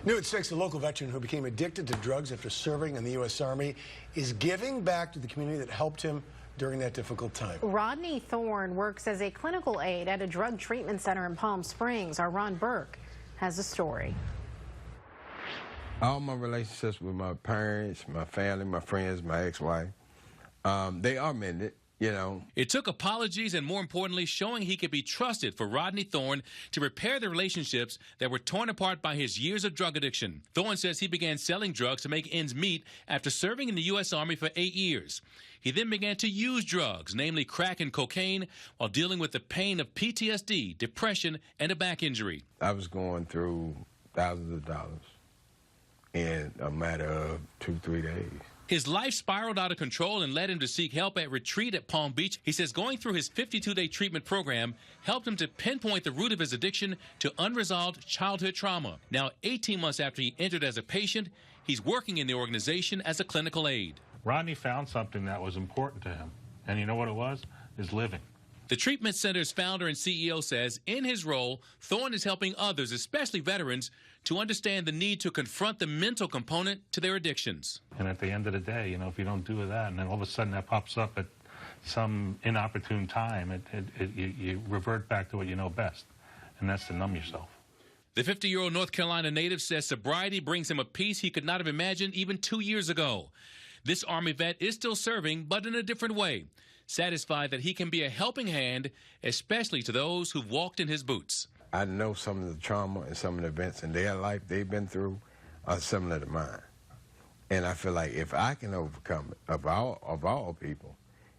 New at 6, a local veteran who became addicted to drugs after serving in the U.S. Army is giving back to the community that helped him during that difficult time. Rodney Thorne works as a clinical aide at a drug treatment center in Palm Springs. Our Ron Burke has a story. All my relationships with my parents, my family, my friends, my ex-wife, they are mended. You know. It took apologies and, more importantly, showing he could be trusted for Rodney Thorne to repair the relationships that were torn apart by his years of drug addiction. Thorne says he began selling drugs to make ends meet after serving in the U.S. Army for 8 years. He then began to use drugs, namely crack and cocaine, while dealing with the pain of PTSD, depression, and a back injury. I was going through thousands of dollars in a matter of 2-3 days. His life spiraled out of control and led him to seek help at Retreat at Palm Beach. He says going through his 52-day treatment program helped him to pinpoint the root of his addiction to unresolved childhood trauma. Now, 18 months after he entered as a patient, he's working in the organization as a clinical aide. Rodney found something that was important to him, and you know what it was? His living. The treatment center's founder and CEO says in his role, Thorne is helping others, especially veterans, to understand the need to confront the mental component to their addictions. And at the end of the day, you know, if you don't do that, and then all of a sudden that pops up at some inopportune time, you revert back to what you know best, and that's to numb yourself. The 50-year-old North Carolina native says sobriety brings him a peace he could not have imagined even 2 years ago. This Army vet is still serving, but in a different way, satisfied that he can be a helping hand, especially to those who've walked in his boots. I know some of the trauma and some of the events in their life they've been through are similar to mine. And I feel like if I can overcome it, of all people,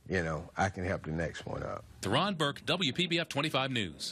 you know, I can help the next one up. Ron Burke, WPBF 25 News.